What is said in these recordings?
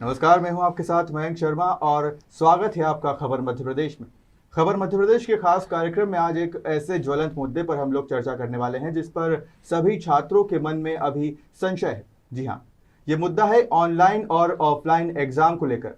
नमस्कार, मैं हूं आपके साथ मयंक शर्मा और स्वागत है आपका खबर मध्य प्रदेश में। खबर मध्य प्रदेश के खास कार्यक्रम में आज एक ऐसे ज्वलंत मुद्दे पर हम लोग चर्चा करने वाले हैं जिस पर सभी छात्रों के मन में अभी संशय है। जी हाँ, ये मुद्दा है ऑनलाइन और ऑफलाइन एग्जाम को लेकर।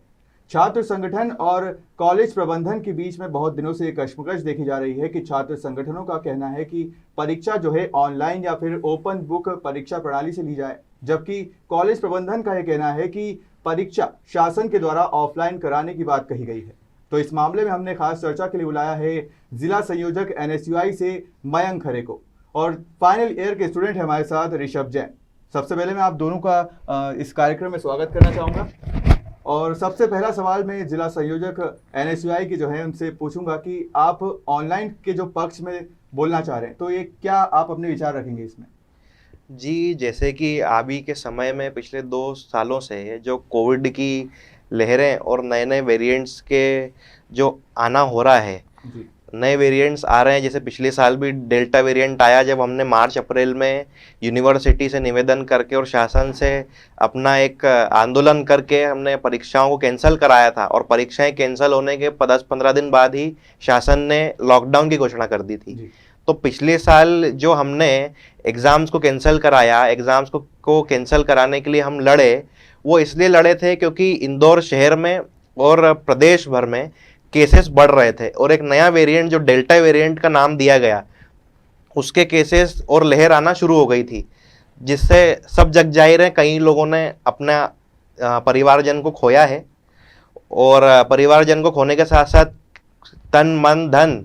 छात्र संगठन और कॉलेज प्रबंधन के बीच में बहुत दिनों से एक कशमकश देखी जा रही है कि छात्र संगठनों का कहना है कि परीक्षा जो है ऑनलाइन या फिर ओपन बुक परीक्षा प्रणाली से ली जाए, जबकि कॉलेज प्रबंधन का यह कहना है कि परीक्षा शासन के द्वारा ऑफलाइन कराने की बात कही गई है। तो इस मामले में हमने खास चर्चा के लिए बुलाया है जिला संयोजक एनएसयूआई से मयंक खरे को, और फाइनल ईयर के स्टूडेंट है हमारे साथ ऋषभ जैन। सबसे पहले मैं आप दोनों का इस कार्यक्रम में स्वागत करना चाहूँगा। और सबसे पहला सवाल मैं जिला संयोजक एनएसयूआई की जो है उनसे पूछूंगा कि आप ऑनलाइन के जो पक्ष में बोलना चाह रहे हैं, तो ये क्या आप अपने विचार रखेंगे इसमें? जी, जैसे कि अभी के समय में पिछले 2 सालों से जो कोविड की लहरें और नए-नए वेरिएंट्स के जो आना हो रहा है, नए वेरिएंट्स आ रहे हैं। जैसे पिछले साल भी डेल्टा वेरिएंट आया, जब हमने मार्च अप्रैल में यूनिवर्सिटी से निवेदन करके और शासन से अपना एक आंदोलन करके हमने परीक्षाओं को कैंसिल कराया था, और परीक्षाएं कैंसिल होने के 10-15 दिन बाद ही शासन ने लॉकडाउन की घोषणा कर दी थी। तो पिछले साल जो हमने एग्ज़ाम्स को कैंसिल कराया, एग्ज़ाम्स को कैंसिल कराने के लिए हम लड़े, वो इसलिए लड़े थे क्योंकि इंदौर शहर में और प्रदेश भर में केसेस बढ़ रहे थे, और एक नया वेरिएंट जो डेल्टा वेरिएंट का नाम दिया गया, उसके केसेस और लहर आना शुरू हो गई थी, जिससे सब जग जाहिर है कई लोगों ने अपना परिवारजन को खोया है, और परिवारजन को खोने के साथ साथ तन मन धन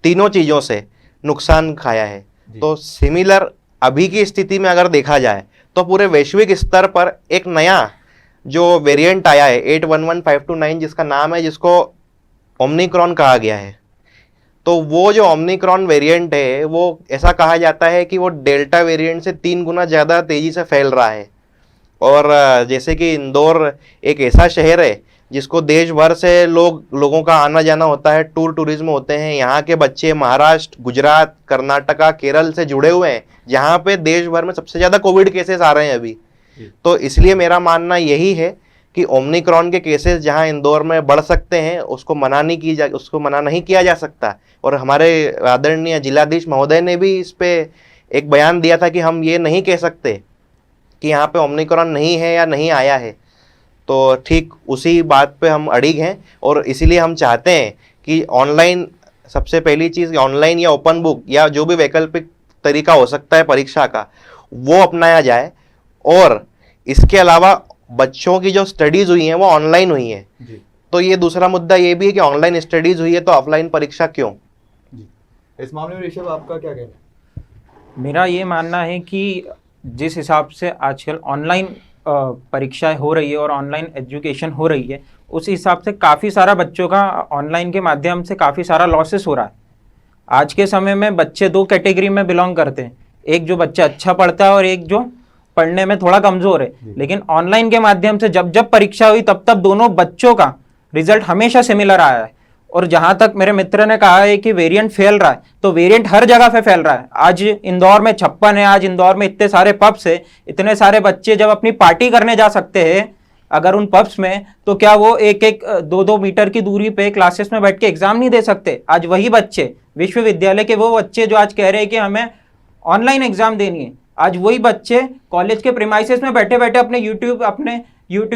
तीनों चीज़ों से नुकसान खाया है। तो सिमिलर अभी की स्थिति में अगर देखा जाए तो पूरे वैश्विक स्तर पर एक नया जो वेरिएंट आया है 811529, जिसका नाम है, जिसको ओमिक्रॉन कहा गया है। तो वो जो ओमिक्रॉन वेरिएंट है, वो ऐसा कहा जाता है कि वो डेल्टा वेरिएंट से 3 गुना ज़्यादा तेज़ी से फैल रहा है। और जैसे कि इंदौर एक ऐसा शहर है जिसको देश भर से लोगों का आना जाना होता है, टूरिज्म होते हैं। यहाँ के बच्चे महाराष्ट्र, गुजरात, कर्नाटका, केरल से जुड़े हुए हैं, जहाँ पे देश भर में सबसे ज़्यादा कोविड केसेस आ रहे हैं अभी। तो इसलिए मेरा मानना यही है कि ओमिक्रॉन के केसेस जहाँ इंदौर में बढ़ सकते हैं, उसको मना नहीं किया जा सकता। और हमारे आदरणीय जिलाधीश महोदय ने भी इस पे एक बयान दिया था कि हम ये नहीं कह सकते कि यहाँ पे ओमिक्रॉन नहीं है या नहीं आया है। तो ठीक उसी बात पे हम अड़िग हैं, और इसीलिए हम चाहते हैं कि ऑनलाइन, सबसे पहली चीज़ ऑनलाइन या ओपन बुक या जो भी वैकल्पिक तरीका हो सकता है परीक्षा का, वो अपनाया जाए। और इसके अलावा बच्चों की जो स्टडीज़ हुई हैं वो ऑनलाइन हुई हैं, तो ये दूसरा मुद्दा ये भी है कि ऑनलाइन स्टडीज़ हुई है तो ऑफलाइन परीक्षा क्यों? इस मामले में ऋषभ आपका क्या कहना है? मेरा ये मानना है कि जिस हिसाब से आजकल ऑनलाइन परीक्षाएं हो रही है और ऑनलाइन एजुकेशन हो रही है, उस हिसाब से काफ़ी सारा बच्चों का ऑनलाइन के माध्यम से काफ़ी सारा लॉसेस हो रहा है। आज के समय में बच्चे 2 कैटेगरी में बिलोंग करते हैं, एक जो बच्चा अच्छा पढ़ता है और एक जो पढ़ने में थोड़ा कमज़ोर है। लेकिन ऑनलाइन के माध्यम से जब जब परीक्षा हुई तब तब दोनों बच्चों का रिजल्ट हमेशा सिमिलर आया है। और जहां तक मेरे मित्र ने कहा है कि वेरिएंट फैल रहा है, तो वेरिएंट हर जगह पे फैल रहा है। आज इंदौर में 56 है, आज इंदौर में इतने सारे पब्स है, इतने सारे बच्चे जब अपनी पार्टी करने जा सकते हैं अगर उन पब्स में, तो क्या वो 1-2 मीटर की दूरी पे क्लासेस में बैठ के एग्जाम नहीं दे सकते? आज वही बच्चे, विश्वविद्यालय के वो बच्चे जो आज कह रहे हैं कि हमें ऑनलाइन एग्जाम देनी है, आज वही बच्चे कॉलेज के प्रीमाइसेस में बैठे बैठे अपने यूट्यूब,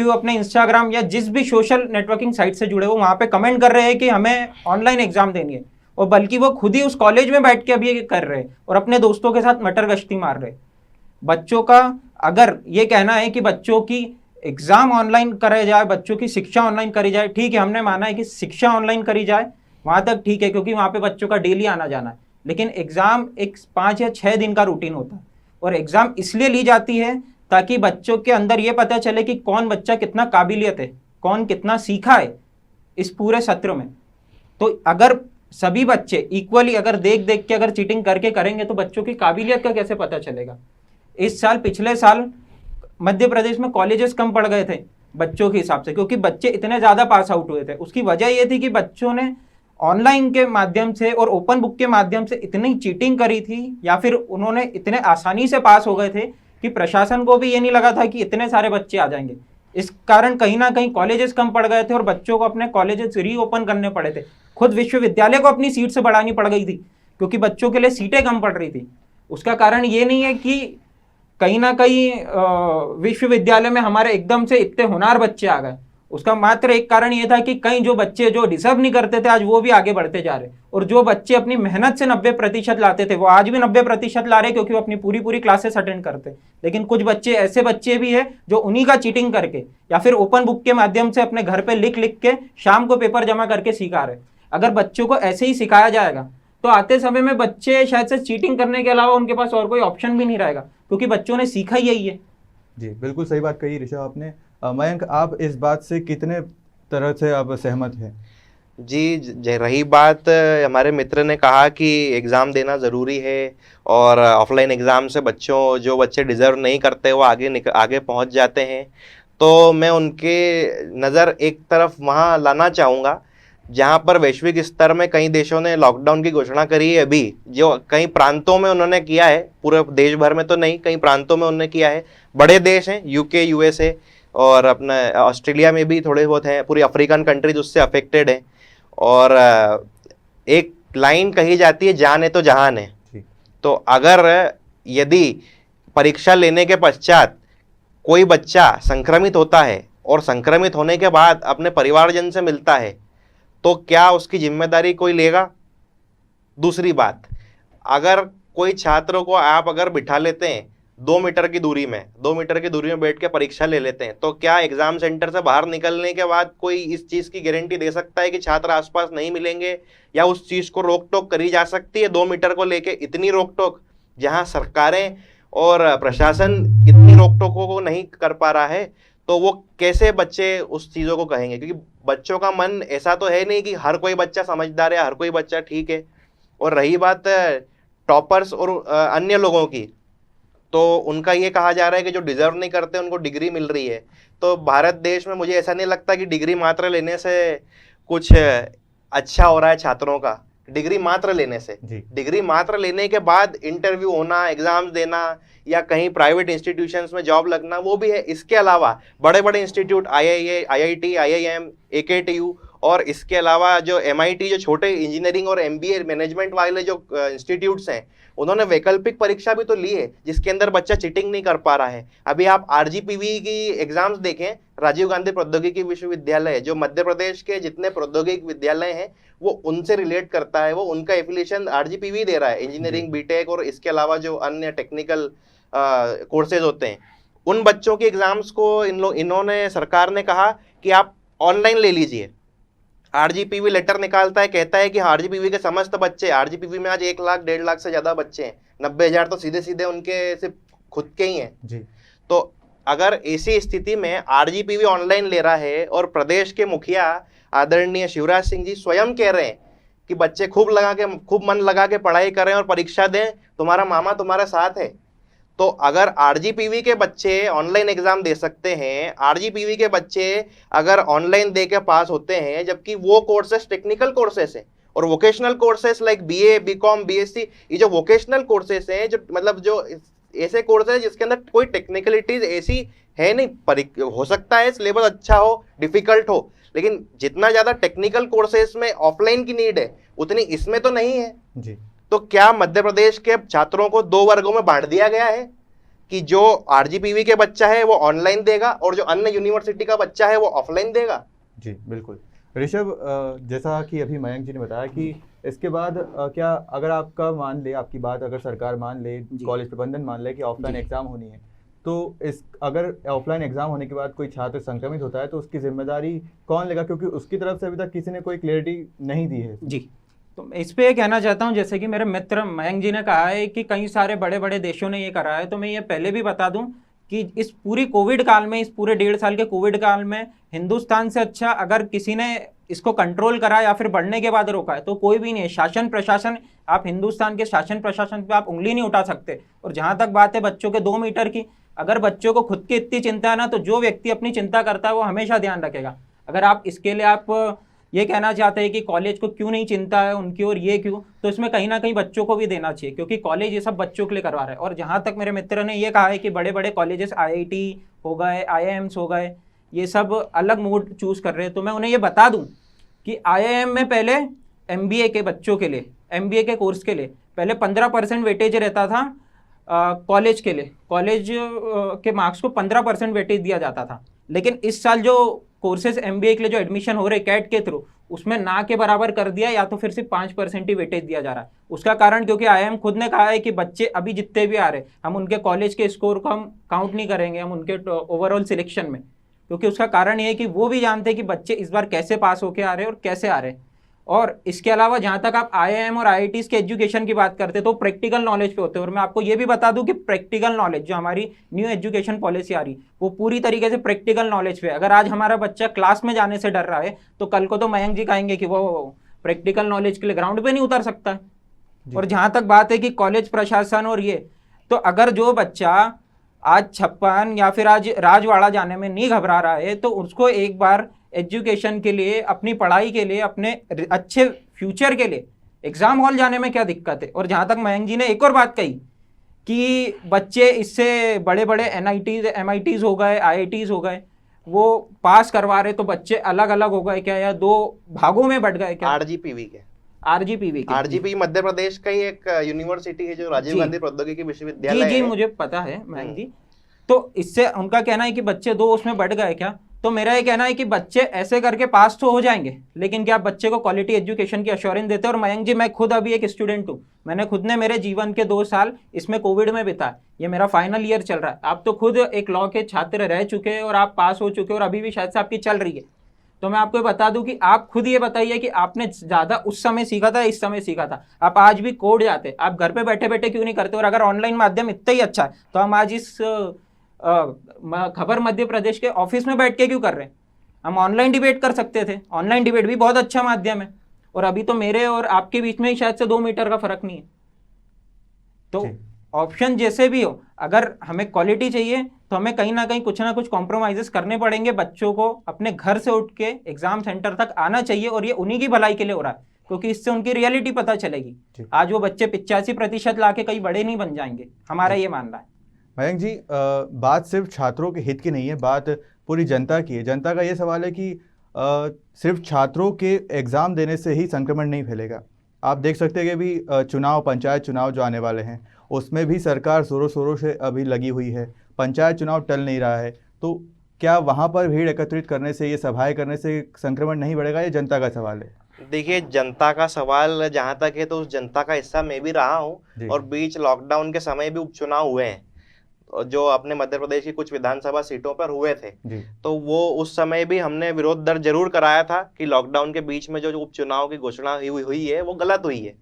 अपने इंस्टाग्राम या जिस भी सोशल नेटवर्किंग साइट से जुड़े हो वहाँ पे कमेंट कर रहे हैं कि हमें ऑनलाइन एग्जाम देनी है। और बल्कि वो खुद ही उस कॉलेज में बैठ के अभी ये कर रहे हैं और अपने दोस्तों के साथ मटर गश्ती मार रहे हैं। बच्चों का अगर ये कहना है कि बच्चों की एग्जाम ऑनलाइन कराया जाए, बच्चों की शिक्षा ऑनलाइन करी जाए, ठीक है, हमने माना है कि शिक्षा ऑनलाइन करी जाए, वहाँ तक ठीक है, क्योंकि वहाँ पे बच्चों का डेली आना जाना है। लेकिन एग्जाम एक 5 या 6 दिन का रूटीन होता है, और एग्जाम इसलिए ली जाती है ताकि बच्चों के अंदर ये पता चले कि कौन बच्चा कितना काबिलियत है, कौन कितना सीखा है इस पूरे सत्र में। तो अगर सभी बच्चे इक्वली अगर देख देख के अगर चीटिंग करके करेंगे तो बच्चों की काबिलियत का कैसे पता चलेगा? इस साल, पिछले साल मध्य प्रदेश में कॉलेजेस कम पड़ गए थे बच्चों के हिसाब से, क्योंकि बच्चे इतने ज़्यादा पास आउट हुए थे। उसकी वजह ये थी कि बच्चों ने ऑनलाइन के माध्यम से और ओपन बुक के माध्यम से इतनी चीटिंग करी थी, या फिर उन्होंने इतने आसानी से पास हो गए थे कि प्रशासन को भी ये नहीं लगा था कि इतने सारे बच्चे आ जाएंगे। इस कारण कहीं ना कहीं कॉलेजेस कम पड़ गए थे और बच्चों को अपने कॉलेजेस रीओपन करने पड़े थे। खुद विश्वविद्यालय को अपनी सीट से बढ़ानी पड़ गई थी क्योंकि बच्चों के लिए सीटें कम पड़ रही थी। उसका कारण ये नहीं है कि कहीं ना कहीं विश्वविद्यालय में हमारे एकदम से इतने होनहार बच्चे आ गए, उसका मात्र एक कारण ये था कि कई जो बच्चे जो डिजर्व नहीं करते थे आज वो भी आगे बढ़ते जा रहे, और जो बच्चे अपनी मेहनत से 90% लाते थे वो आज भी 90% ला रहे क्योंकि वो अपनी पूरी पूरी क्लासेस अटेंड करते। लेकिन कुछ बच्चे ऐसे बच्चे भी है जो उन्हीं का चीटिंग करके या फिर ओपन बुक के माध्यम से अपने घर पे लिख लिख के शाम को पेपर जमा करके सिखा रहे। अगर बच्चों को ऐसे ही सिखाया जाएगा तो आते समय में बच्चे शायद से चीटिंग करने के अलावा उनके पास और कोई ऑप्शन भी नहीं रहेगा क्योंकि बच्चों ने सीखा ही यही है। जी बिल्कुल सही बात कही ऋषभ आपने। मयंक, आप इस बात से कितने तरह से आप सहमत हैं? जी, रही बात हमारे मित्र ने कहा कि एग्ज़ाम देना ज़रूरी है और ऑफलाइन एग्ज़ाम से जो बच्चे डिज़र्व नहीं करते वो आगे पहुंच जाते हैं, तो मैं उनके नज़र एक तरफ वहाँ लाना चाहूँगा जहाँ पर वैश्विक स्तर में कई देशों ने लॉकडाउन की घोषणा करी है। अभी जो कई प्रांतों में उन्होंने किया है, पूरे देश भर में तो नहीं, कई प्रांतों में उन्होंने किया है। बड़े देश हैं यूके, यूएसए और अपना ऑस्ट्रेलिया में भी थोड़े बहुत हैं, पूरी अफ्रीकन कंट्रीज उससे अफेक्टेड हैं। और एक लाइन कही जाती है, जान है तो जहान है। तो अगर यदि परीक्षा लेने के पश्चात कोई बच्चा संक्रमित होता है और संक्रमित होने के बाद अपने परिवारजन से मिलता है तो क्या उसकी जिम्मेदारी कोई लेगा? दूसरी बात, अगर कोई छात्र को आप अगर बिठा लेते हैं 2 मीटर की दूरी में बैठ के परीक्षा ले लेते हैं, तो क्या एग्जाम सेंटर से बाहर निकलने के बाद कोई इस चीज़ की गारंटी दे सकता है कि छात्र आसपास नहीं मिलेंगे, या उस चीज़ को रोक टोक करी जा सकती है 2 मीटर को लेके? इतनी रोक टोक जहां सरकारें और प्रशासन इतनी रोक टोकों को नहीं कर पा रहा है, तो वो कैसे बच्चे उस चीज़ों को कहेंगे? क्योंकि बच्चों का मन ऐसा तो है नहीं कि हर कोई बच्चा समझदार है, हर कोई बच्चा ठीक है। और रही बात टॉपर्स और अन्य लोगों की, तो उनका ये कहा जा रहा है कि जो डिजर्व नहीं करते उनको डिग्री मिल रही है। तो भारत देश में मुझे ऐसा नहीं लगता कि डिग्री मात्र लेने से कुछ अच्छा हो रहा है छात्रों का। डिग्री मात्र लेने से, डिग्री मात्र लेने के बाद इंटरव्यू होना, एग्जाम्स देना या कहीं प्राइवेट इंस्टीट्यूशंस में जॉब लगना, वो भी है। इसके अलावा बड़े बड़े institute IIA, IIT, IIM, AKTU और इसके अलावा जो MIT, जो छोटे इंजीनियरिंग और MBA मैनेजमेंट वाले जो इंस्टीट्यूट्स हैं, उन्होंने वैकल्पिक परीक्षा भी तो ली है जिसके अंदर बच्चा चीटिंग नहीं कर पा रहा है। अभी आप RGPV की एग्जाम्स देखें, राजीव गांधी प्रौद्योगिकी विश्वविद्यालय, जो मध्य प्रदेश के जितने प्रौद्योगिक विद्यालय हैं वो उनसे रिलेट करता है, वो उनका एफिलिएशन RGPV दे रहा है, इंजीनियरिंग, बीटेक और इसके अलावा जो अन्य टेक्निकल कोर्सेज होते हैं। उन बच्चों के एग्जाम्स को इन्होंने सरकार ने कहा कि आप ऑनलाइन ले लीजिए। RGPV लेटर निकालता है, कहता है कि RGPV के समस्त बच्चे, RGPV में आज 1 लाख 1.5 लाख से ज़्यादा बच्चे हैं, 90,000 तो सीधे सीधे उनके सिर्फ खुद के ही हैं जी। तो अगर ऐसी स्थिति में RGPV ऑनलाइन ले रहा है और प्रदेश के मुखिया आदरणीय शिवराज सिंह जी स्वयं कह रहे हैं कि बच्चे खूब मन लगा के पढ़ाई करें और परीक्षा दें, तुम्हारा मामा तुम्हारे साथ है। तो अगर RGPV के बच्चे ऑनलाइन एग्जाम दे सकते हैं, RGPV के बच्चे अगर ऑनलाइन दे के पास होते हैं, जबकि वो कोर्सेस टेक्निकल कोर्सेस हैं और vocational courses like BA, BCom, BSc, ये जो वोकेशनल कोर्सेस हैं, जो मतलब जो ऐसे कोर्सेस हैं जिसके अंदर कोई टेक्निकलिटीज ऐसी है नहीं। हो सकता है सिलेबस अच्छा हो, डिफिकल्ट हो, लेकिन जितना ज्यादा टेक्निकल कोर्सेस में ऑफलाइन की नीड है उतनी इसमें तो नहीं है जी। तो क्या मध्य प्रदेश के छात्रों को 2 वर्गों में बांट दिया गया है कि जो RGPV के बच्चा है वो ऑनलाइन देगा और जो अन्य यूनिवर्सिटी का बच्चा है वो ऑफलाइन देगा? जी बिल्कुल। ऋषभ, जैसा कि अभी मयंक जी ने बताया कि इसके बाद क्या अगर आपका मान ले, आपकी बात अगर सरकार मान ले, कॉलेज प्रबंधन मान ले कि ऑफलाइन एग्जाम होनी है, तो अगर ऑफलाइन एग्जाम होने के बाद कोई छात्र संक्रमित होता है तो उसकी जिम्मेदारी कौन लेगा? क्योंकि उसकी तरफ से अभी तक किसी ने कोई क्लैरिटी नहीं दी है जी। तो इस पे कहना चाहता हूं, जैसे कि मेरे मित्र मयंक जी ने कहा है कि कई सारे बड़े बड़े देशों ने ये करा है, तो मैं ये पहले भी बता दूं कि इस पूरी कोविड काल में, इस पूरे 1.5 साल के कोविड काल में हिंदुस्तान से अच्छा अगर किसी ने इसको कंट्रोल करा या फिर बढ़ने के बाद रोका है तो कोई भी नहीं है। शासन प्रशासन, आप हिंदुस्तान के शासन प्रशासन पे आप उंगली नहीं उठा सकते। और जहां तक बात है बच्चों के 2 मीटर की, अगर बच्चों को खुद की इतनी चिंता है ना, तो जो व्यक्ति अपनी चिंता करता है वो हमेशा ध्यान रखेगा। अगर आप इसके लिए आप ये कहना चाहते हैं कि कॉलेज को क्यों नहीं चिंता है उनकी और ये क्यों, तो इसमें कहीं ना कहीं बच्चों को भी देना चाहिए, क्योंकि कॉलेज ये सब बच्चों के लिए करवा रहा है। और जहाँ तक मेरे मित्र ने ये कहा है कि बड़े बड़े कॉलेजेस IIT हो गए, IIMs हो गए ये सब अलग मोड चूज कर रहे हैं। तो मैं उन्हें ये बता दूं कि IIM में पहले MBA के बच्चों के लिए, MBA के कोर्स के लिए पहले 15% वेटेज रहता था कॉलेज के लिए, कॉलेज के मार्क्स को 15% वेटेज दिया जाता था। लेकिन इस साल जो कोर्सेज MBA के लिए जो एडमिशन हो रहे कैट के थ्रू, उसमें ना के बराबर कर दिया, या तो फिर सिर्फ 5% ही वेटेज दिया जा रहा है। उसका कारण क्योंकि IIM खुद ने कहा है कि बच्चे अभी जितने भी आ रहे, हम उनके कॉलेज के स्कोर को हम काउंट नहीं करेंगे, हम उनके ओवरऑल सिलेक्शन में, क्योंकि उसका कारण ये है कि वो भी जानते हैं कि बच्चे इस बार कैसे पास होके आ रहे हैं और कैसे आ रहे हैं। और इसके अलावा जहाँ तक आप IIM और IITs के एजुकेशन की बात करते हैं तो प्रैक्टिकल नॉलेज पे होते हैं। और मैं आपको ये भी बता दूं कि प्रैक्टिकल नॉलेज जो हमारी न्यू एजुकेशन पॉलिसी आ रही वो पूरी तरीके से प्रैक्टिकल नॉलेज पे। अगर आज हमारा बच्चा क्लास में जाने से डर रहा है तो कल को तो मयंक जी कहेंगे कि वो प्रैक्टिकल नॉलेज के लिए ग्राउंड पे नहीं उतर सकता है। और जहाँ तक बात है कि कॉलेज प्रशासन और ये, तो अगर जो बच्चा आज 56 या फिर आज राजवाड़ा जाने में नहीं घबरा रहा है तो उसको एक बार एजुकेशन के लिए, अपनी पढ़ाई के लिए, अपने अच्छे फ्यूचर के लिए एग्जाम हॉल जाने में क्या दिक्कत है। और जहाँ तक मयंक जी ने एक और बात कही कि बच्चे इससे बड़े बड़े NITs MITs हो गए, IITs हो गए, वो पास करवा रहे तो बच्चे अलग अलग हो गए क्या, या दो भागों में बट गए क्या? RGPV मध्य प्रदेश का ही एक यूनिवर्सिटी है जो राजीव गांधी प्रौद्योगिकी विश्वविद्यालय जी मुझे पता है मयंक जी। तो इससे उनका कहना है कि बच्चे दो उसमें बढ़ गए क्या? तो मेरा ये कहना है कि बच्चे ऐसे करके पास तो हो जाएंगे, लेकिन क्या आप बच्चे को क्वालिटी एजुकेशन की अश्योरेंस देते हैं? और मयंक जी, मैं खुद अभी एक स्टूडेंट हूँ, मैंने खुद ने मेरे जीवन के 2 साल इसमें कोविड में बिताए, ये मेरा फाइनल ईयर चल रहा है। आप तो खुद एक लॉ के छात्र रह चुके हैं और आप पास हो चुके हैं और अभी भी शायद से आपकी चल रही है। तो मैं आपको बता दूं कि आप खुद ये बताइए कि आपने ज्यादा उस समय सीखा था, इस समय सीखा था? आप आज भी कोड जाते, आप घर पे बैठे बैठे क्यों नहीं करते? और अगर ऑनलाइन माध्यम इतना ही अच्छा है तो हम आज इस खबर मध्य प्रदेश के ऑफिस में बैठ के क्यों कर रहे हैं? हम ऑनलाइन डिबेट कर सकते थे, ऑनलाइन डिबेट भी बहुत अच्छा माध्यम है। और अभी तो मेरे और आपके बीच में ही शायद से 2 मीटर का फर्क नहीं है। तो ऑप्शन जैसे भी हो, अगर हमें क्वालिटी चाहिए तो हमें कहीं ना कहीं कुछ ना कुछ कॉम्प्रोमाइजेस करने पड़ेंगे। बच्चों को अपने घर से उठ के एग्जाम सेंटर तक आना चाहिए, और ये उन्हीं की भलाई के लिए हो रहा है, क्योंकि इससे उनकी रियलिटी पता चलेगी। आज वो बच्चे 85% लाके कहीं बड़े नहीं बन जाएंगे, हमारा ये मानना है। मयंक जी, बात सिर्फ छात्रों के हित की नहीं है, बात पूरी जनता की है। जनता का ये सवाल है कि सिर्फ छात्रों के एग्ज़ाम देने से ही संक्रमण नहीं फैलेगा। आप देख सकते हैं कि अभी चुनाव, पंचायत चुनाव जो आने वाले हैं, उसमें भी सरकार ज़ोरों शोरों से अभी लगी हुई है। पंचायत चुनाव टल नहीं रहा है, तो क्या वहाँ पर भीड़ एकत्रित करने से, ये सभाएं करने से संक्रमण नहीं बढ़ेगा? ये जनता का सवाल है। देखिए, जनता का सवाल जहाँ तक है तो उस जनता का हिस्सा मैं भी रहा हूँ, और बीच लॉकडाउन के समय भी उपचुनाव हुए हैं जो अपने मध्य प्रदेश की कुछ विधानसभा सीटों पर हुए थे। तो वो उस समय भी हमने विरोध दर्ज जरूर कराया था कि लॉकडाउन के बीच में जो उपचुनाव की घोषणा हुई है वो गलत हुई है,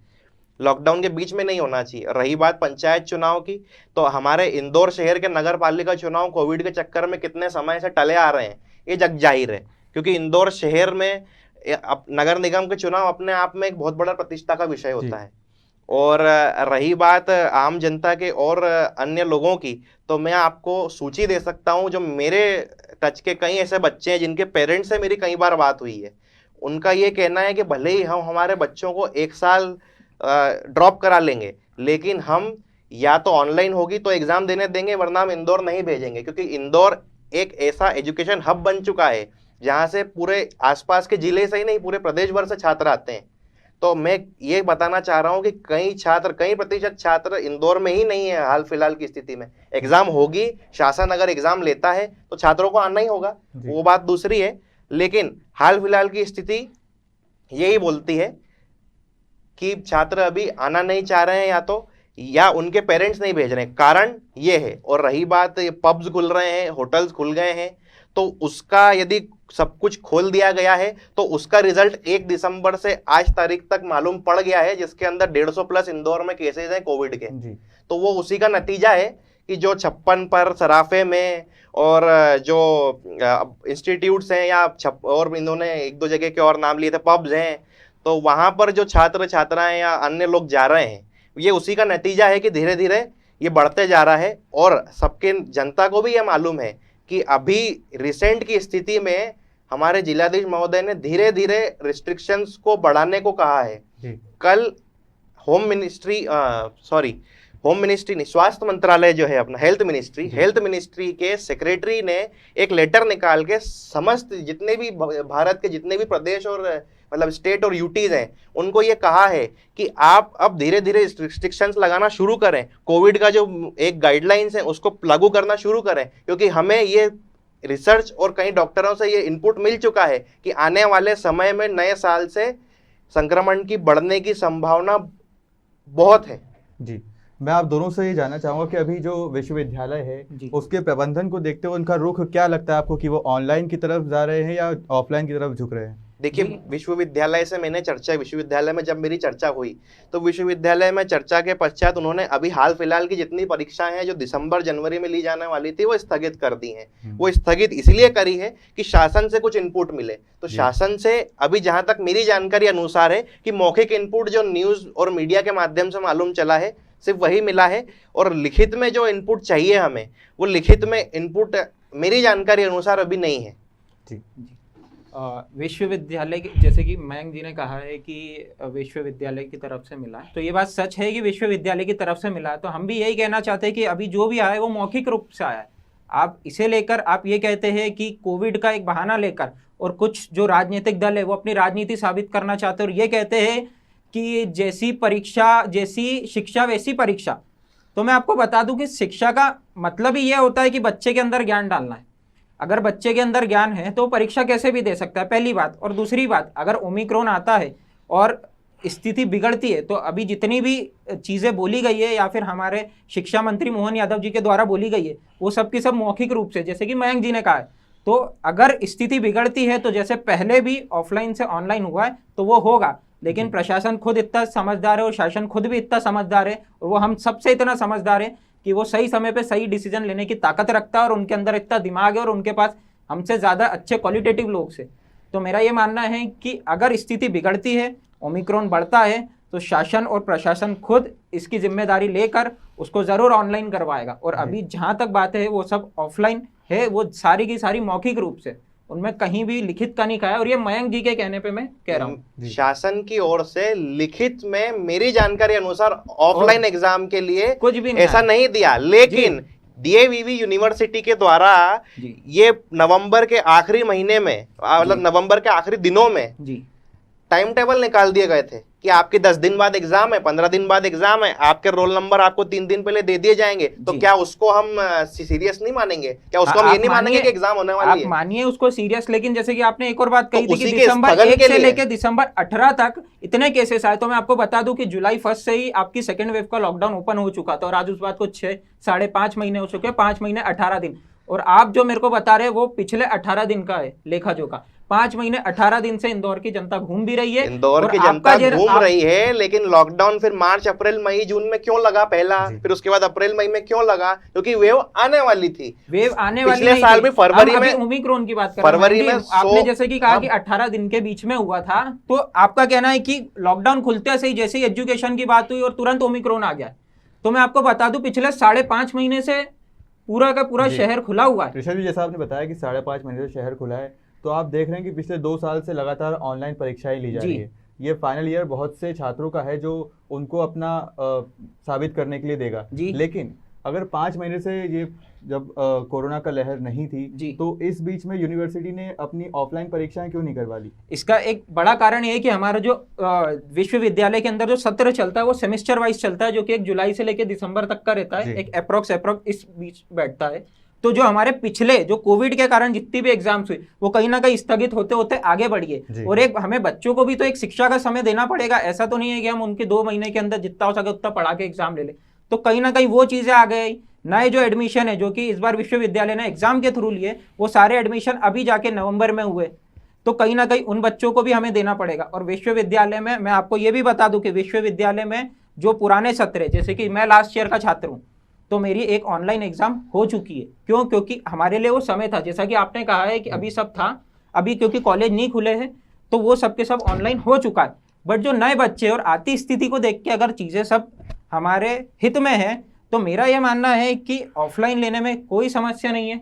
लॉकडाउन के बीच में नहीं होना चाहिए। रही बात पंचायत चुनाव की, तो हमारे इंदौर शहर के नगर पालिका चुनाव कोविड के चक्कर में कितने समय से टले आ रहे हैं, ये जग जाहिर है, क्योंकि इंदौर शहर में नगर निगम के चुनाव अपने आप में एक बहुत बड़ा प्रतिष्ठा का विषय होता है। और रही बात आम जनता के और अन्य लोगों की, तो मैं आपको सूची दे सकता हूं। जो मेरे टच के कई ऐसे बच्चे हैं जिनके पेरेंट्स से मेरी कई बार बात हुई है, उनका ये कहना है कि भले ही हम हमारे बच्चों को 1 साल ड्रॉप करा लेंगे, लेकिन हम या तो ऑनलाइन होगी तो एग्जाम देने देंगे, वरना हम इंदौर नहीं भेजेंगे, क्योंकि इंदौर एक ऐसा एजुकेशन हब बन चुका है जहां से पूरे आसपास के जिले से ही नहीं, पूरे प्रदेश भर से छात्र आते हैं। तो मैं ये बताना चाह रहा हूं कि कई प्रतिशत छात्र इंदौर में ही नहीं है हाल फिलहाल की स्थिति में। एग्जाम होगी, शासन अगर एग्जाम लेता है तो छात्रों को आना ही होगा, वो बात दूसरी है। लेकिन हाल फिलहाल की स्थिति यही बोलती है कि छात्र अभी आना नहीं चाह रहे हैं, या उनके पेरेंट्स नहीं भेज रहे हैं, कारण ये है। और रही बात, ये पब्स खुल रहे हैं, होटल्स खुल गए हैं, तो उसका यदि सब कुछ खोल दिया गया है तो उसका रिजल्ट 1 दिसंबर से आज तारीख तक मालूम पड़ गया है, जिसके अंदर 150 प्लस इंदौर में केसेज हैं कोविड के। तो वो उसी का नतीजा है कि जो 56 पर, सराफे में, और जो इंस्टीट्यूट्स हैं या और इन्होंने 1-2 जगह के और नाम लिए थे, पब्स हैं, तो वहां पर जो छात्र छात्राएं या अन्य लोग जा रहे हैं, ये उसी का नतीजा है कि धीरे धीरे ये बढ़ते जा रहा है। और सबके जनता को भी ये मालूम है कि अभी रिसेंट की स्थिति में हमारे जिलाधीश महोदय ने धीरे धीरे रिस्ट्रिक्शंस को बढ़ाने को कहा है। कल होम मिनिस्ट्री नहीं, स्वास्थ्य मंत्रालय जो है अपना, हेल्थ मिनिस्ट्री के सेक्रेटरी ने एक लेटर निकाल के समस्त जितने भी भारत के जितने भी प्रदेश और मतलब स्टेट और यूटीज हैं उनको ये कहा है कि आप अब धीरे धीरे रिस्ट्रिक्शंस लगाना शुरू करें, कोविड का जो एक गाइडलाइंस है उसको लागू करना शुरू करें, क्योंकि हमें ये रिसर्च और कई डॉक्टरों से ये इनपुट मिल चुका है कि आने वाले समय में नए साल से संक्रमण की बढ़ने की संभावना बहुत है। जी, मैं आप दोनों से ये जानना चाहूंगा कि अभी जो विश्वविद्यालय है उसके प्रबंधन को देखते हुए उनका रुख क्या लगता है आपको, कि वो ऑनलाइन की तरफ जा रहे हैं या ऑफलाइन की तरफ झुक रहे हैं? देखिए, विश्वविद्यालय से मैंने चर्चा, विश्वविद्यालय में जब मेरी चर्चा हुई तो विश्वविद्यालय में चर्चा के पश्चात उन्होंने अभी हाल फिलहाल की जितनी परीक्षाएं हैं जो दिसंबर जनवरी में ली जाने वाली थी वो स्थगित कर दी हैं। वो स्थगित इसलिए करी है कि शासन से कुछ इनपुट मिले। तो शासन से अभी जहां तक मेरी जानकारी अनुसार है कि मौखिक इनपुट जो न्यूज और मीडिया के माध्यम से मालूम चला है सिर्फ वही मिला है, और लिखित में जो इनपुट चाहिए हमें वो लिखित में इनपुट मेरी जानकारी अनुसार अभी नहीं है। जी, विश्वविद्यालय जैसे कि मयंक जी ने कहा है कि विश्वविद्यालय की तरफ से मिला है, तो ये बात सच है कि विश्वविद्यालय की तरफ से मिला है। तो हम भी यही कहना चाहते हैं कि अभी जो भी आया है वो मौखिक रूप से आया है। आप इसे लेकर आप ये कहते हैं कि कोविड का एक बहाना लेकर और कुछ जो राजनीतिक दल है वो अपनी राजनीति साबित करना चाहते हैं और ये कहते हैं कि जैसी परीक्षा जैसी शिक्षा वैसी परीक्षा। तो मैं आपको बता दूं कि शिक्षा का मतलब ही यह होता है कि बच्चे के अंदर ज्ञान डालना है। अगर बच्चे के अंदर ज्ञान है तो परीक्षा कैसे भी दे सकता है, पहली बात। और दूसरी बात, अगर ओमिक्रॉन आता है और स्थिति बिगड़ती है तो अभी जितनी भी चीज़ें बोली गई है या फिर हमारे शिक्षा मंत्री मोहन यादव जी के द्वारा बोली गई है वो सब की सब मौखिक रूप से, जैसे कि मयंक जी ने कहा है। तो अगर स्थिति बिगड़ती है तो जैसे पहले भी ऑफलाइन से ऑनलाइन हुआ है तो वो होगा, लेकिन प्रशासन खुद इतना समझदार है और शासन खुद भी इतना समझदार है और वो हम सबसे इतना समझदार है कि वो सही समय पे सही डिसीजन लेने की ताकत रखता है और उनके अंदर इतना दिमाग है और उनके पास हमसे ज़्यादा अच्छे क्वालिटेटिव लोग से। तो मेरा ये मानना है कि अगर स्थिति बिगड़ती है, ओमिक्रॉन बढ़ता है, तो शासन और प्रशासन खुद इसकी जिम्मेदारी लेकर उसको ज़रूर ऑनलाइन करवाएगा। और अभी जहाँ तक बात है वो सब ऑफलाइन है, वो सारी की सारी मौखिक रूप से, उनमें कहीं भी लिखित का नहीं कहा है। और ये मयंक जी के कहने पे मैं कह रहा हूँ, शासन की ओर से लिखित में मेरी जानकारी अनुसार ऑफलाइन एग्जाम के लिए कुछ भी ऐसा नहीं दिया, लेकिन डीएवीवी यूनिवर्सिटी के द्वारा ये नवंबर के आखिरी महीने में, मतलब नवंबर के आखिरी दिनों में टाइम टेबल निकाल दिए गए थे कि आपके 10 दिन बाद एग्जाम है, 15 दिन बाद एग्जाम है, आपके रोल नंबर आपको 3 दिन पहले दे दिए जाएंगे। तो क्या उसको हम सीरियस नहीं मानेंगे? क्या उसको हम ये नहीं मानेंगे कि एग्जाम होने वाली है? आप मानिए उसको सीरियस, लेकिन जैसे कि आपने एक और बात कही थी कि दिसंबर 1 से लेकर दिसंबर 18 तक इतने केसेस आए। तो मैं आपको बता दूं कि जुलाई 1 से ही आपकी सेकेंड वेव का लॉकडाउन ओपन हो चुका था और आज उस बात को 6-5.5 महीने हो चुके हैं, 5 महीने 18 दिन। और आप जो मेरे को बता रहे हैं वो पिछले 18 दिन का है लेखा जोखा। 5 महीने 18 दिन से इंदौर की जनता घूम भी रही है, इंदौर की जनता घूम रही है, लेकिन लॉकडाउन फिर मार्च अप्रैल मई जून में क्यों लगा पहला, फिर उसके बाद अप्रैल मई में क्यों लगा? क्योंकि वेव आने वाली थी। वेव आने वाली पिछले साल भी फरवरी में, ओमिक्रॉन की बात कर फरवरी में आपने जैसे कि कहा कि 18 दिन के बीच में हुआ था, तो आपका कहना है कि लॉकडाउन खुलते से ही जैसे ही एजुकेशन की बात हुई और तुरंत ओमिक्रॉन आ गया। तो मैं आपको बता दूं पिछले 5.5 महीने से पूरा का पूरा शहर खुला हुआ है। ऋषभ जी, जैसा आपने बताया कि 5.5 महीने से शहर खुला है, तो आप देख रहे हैं कि पिछले 2 साल से लगातार ऑनलाइन परीक्षाएं ली जा रही है। ये फाइनल ईयर बहुत से छात्रों का है जो उनको अपना साबित करने के लिए देगा। लेकिन अगर 5 महीने से ये जब कोरोना का लहर नहीं थी तो इस बीच में यूनिवर्सिटी ने अपनी ऑफलाइन परीक्षाएं क्यों नहीं करवा ली? इसका एक बड़ा कारण ये है कि हमारा जो विश्वविद्यालय के अंदर जो सत्र चलता है वो सेमेस्टर वाइज चलता है, जो कि 1 जुलाई से लेकर दिसंबर तक का रहता है, एक अप्रोक्स इस बीच बैठता है। तो जो हमारे पिछले जो कोविड के कारण जितनी भी एग्जाम्स हुई वो कहीं ना कहीं स्थगित होते होते आगे बढ़िए। और एक हमें बच्चों को भी तो एक शिक्षा का समय देना पड़ेगा। ऐसा तो नहीं है कि हम उनके 2 महीने के अंदर जितना हो सके उतना पढ़ा के एग्जाम ले ले। तो कहीं ना कहीं वो चीजें आ गई। नए जो एडमिशन है जो कि इस बार विश्वविद्यालय ने एग्जाम के थ्रू लिए, वो सारे एडमिशन अभी जाके नवंबर में हुए। तो कहीं ना कहीं उन बच्चों को भी हमें देना पड़ेगा। और विश्वविद्यालय में मैं आपको ये भी बता दूं कि विश्वविद्यालय में जो पुराने सत्र है, जैसे कि मैं लास्ट ईयर का छात्र हूँ, तो मेरी एक ऑनलाइन एग्जाम हो चुकी है। क्यों? क्योंकि हमारे लिए वो समय था, जैसा कि आपने कहा है कि अभी सब था, अभी क्योंकि कॉलेज नहीं खुले हैं तो वो सबके सब ऑनलाइन हो चुका है। बट जो नए बच्चे और आती स्थिति को देख के अगर चीज़ें सब हमारे हित में है तो मेरा ये मानना है कि ऑफलाइन लेने में कोई समस्या नहीं है।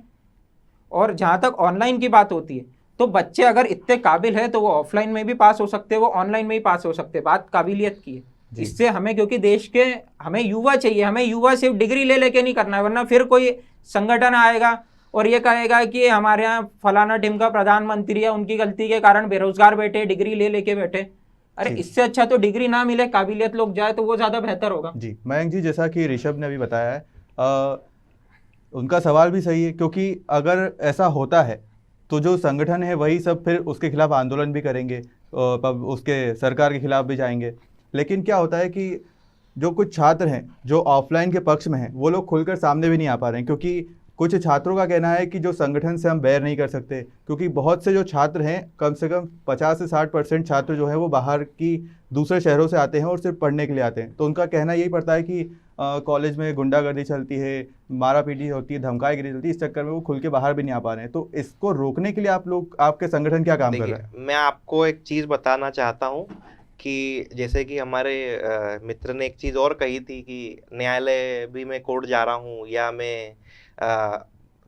और जहाँ तक ऑनलाइन की बात होती है तो बच्चे अगर इतने काबिल है तो वो ऑफलाइन में भी पास हो सकते हैं, वो ऑनलाइन में भी पास हो सकते हैं। बात काबिलियत की है। जी। इससे हमें, क्योंकि देश के हमें युवा चाहिए, हमें युवा सिर्फ डिग्री ले लेके नहीं करना है, वरना फिर कोई संगठन आएगा और ये कहेगा कि हमारे यहाँ फलाना टीम का प्रधानमंत्री है, उनकी गलती के कारण बेरोजगार बैठे, डिग्री ले लेके बैठे। अरे जी। इससे अच्छा तो डिग्री ना मिले, काबिलियत लोग जाए तो वो ज्यादा बेहतर होगा। जी मयंक जी, जैसा कि ऋषभ ने अभी बताया है, उनका सवाल भी सही है, क्योंकि अगर ऐसा होता है तो जो संगठन है वही सब फिर उसके खिलाफ आंदोलन भी करेंगे, उसके सरकार के खिलाफ भी जाएंगे। लेकिन क्या होता है कि जो कुछ छात्र हैं जो ऑफलाइन के पक्ष में हैं, वो लोग खुलकर सामने भी नहीं आ पा रहे हैं, क्योंकि कुछ छात्रों का कहना है कि जो संगठन से हम बैर नहीं कर सकते, क्योंकि बहुत से जो छात्र हैं, कम से कम 50 से 60% छात्र जो हैं वो बाहर की दूसरे शहरों से आते हैं और सिर्फ पढ़ने के लिए आते हैं। तो उनका कहना यही पड़ता है कि कॉलेज में गुंडागर्दी चलती है, मारा पीटी होती है, धमकाईगिरी चलती है, इस चक्कर में वो खुल के बाहर भी नहीं आ पा रहे हैं। तो इसको रोकने के लिए आप लोग, आपके संगठन क्या काम कर रहे हैं? मैं आपको एक चीज़ बताना चाहता हूँ कि जैसे कि हमारे मित्र ने एक चीज़ और कही थी कि न्यायालय भी मैं कोर्ट जा रहा हूँ, या मैं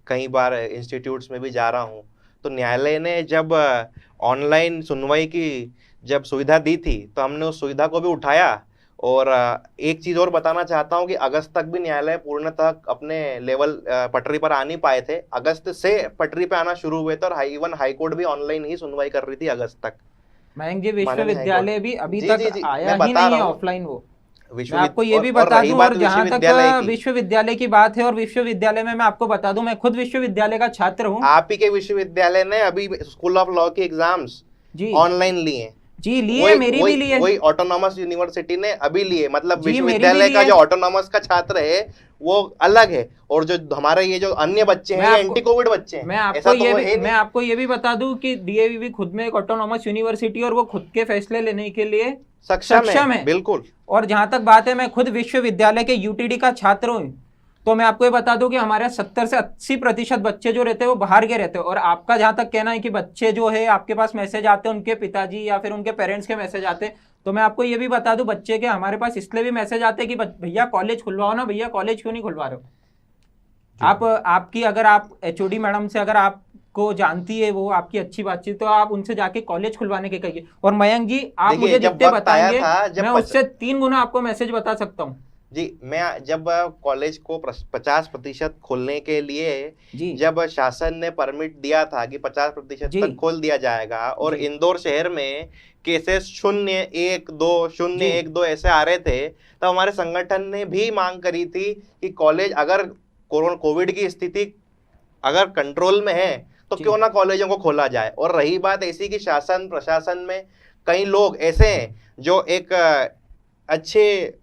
कई बार इंस्टीट्यूट्स में भी जा रहा हूँ। तो न्यायालय ने जब ऑनलाइन सुनवाई की जब सुविधा दी थी तो हमने उस सुविधा को भी उठाया। और एक चीज़ और बताना चाहता हूँ कि अगस्त तक भी न्यायालय पूर्णतः अपने लेवल पटरी पर आ नहीं पाए थे। अगस्त से पटरी पे आना शुरू हुए थे और इवन हाईकोर्ट भी ऑनलाइन ही सुनवाई कर रही थी अगस्त तक। मयंक जी, विश्वविद्यालय भी अभी जी, तक जी, जी, आया मैं ही बता नहीं रहा है हूँ। ऑफलाइन। वो मैं आपको ये भी बता रही दूं, बात और जहां विश्वविद्यालय तक की, विश्वविद्यालय की बात है, और विश्वविद्यालय में मैं आपको बता दूं, मैं खुद विश्वविद्यालय का छात्र हूं। आप ही के विश्वविद्यालय ने अभी स्कूल ऑफ लॉ के एग्जाम्स जी ऑनलाइन लिए। जी लिए, मेरी भी लिए। वही ऑटोनॉमस यूनिवर्सिटी ने अभी लिए। मतलब जी, मेरी भी विश्वविद्यालय का लिए। जो ऑटोनॉमस का छात्र है वो अलग है, और जो हमारे ये जो अन्य बच्चे हैं, ये एंटी कोविड बच्चे हैं। मैं ऐसा तो वो है नहीं। आपको ये भी बता दूं कि डीएवीवी खुद में एक ऑटोनॉमस यूनिवर्सिटी, और वो खुद के फैसले लेने के लिए सक्षम है। बिल्कुल। और जहां तक बात है, मैं खुद विश्वविद्यालय के यूटीडी का छात्र हूं, तो मैं आपको ये बता दूं कि हमारे 70 से 80% बच्चे जो रहते हैं वो बाहर के रहते हैं। और आपका जहां तक कहना है कि बच्चे जो है आपके पास मैसेज आते हैं, उनके पिताजी या फिर उनके पेरेंट्स के मैसेज आते हैं, तो मैं आपको ये भी बता दूं, बच्चे के हमारे पास इसलिए भी मैसेज आते हैं कि भैया कॉलेज खुलवाओ ना, भैया कॉलेज क्यों नहीं खुलवा रहे हो आप। आपकी अगर आप एचओडी मैडम से अगर आपको जानती है, वो आपकी अच्छी बातचीत, तो आप उनसे जाके कॉलेज खुलवाने के कहिए। और मयंक जी, आप मुझे जितने बताएंगे मैं उससे 3 गुना आपको मैसेज बता सकता हूँ। जी, मैं जब कॉलेज को 50% खोलने के लिए जब शासन ने परमिट दिया था कि 50% तक खोल दिया जाएगा, और इंदौर शहर में केसेस 0, 1, 2, 0, 1, 2 ऐसे आ रहे थे, तब हमारे संगठन ने भी मांग करी थी कि कॉलेज अगर कोविड की स्थिति अगर कंट्रोल में है तो क्यों ना कॉलेजों को खोला जाए। और रही बात ऐसी कि शासन प्रशासन में कई लोग ऐसे हैं जो एक अच्छे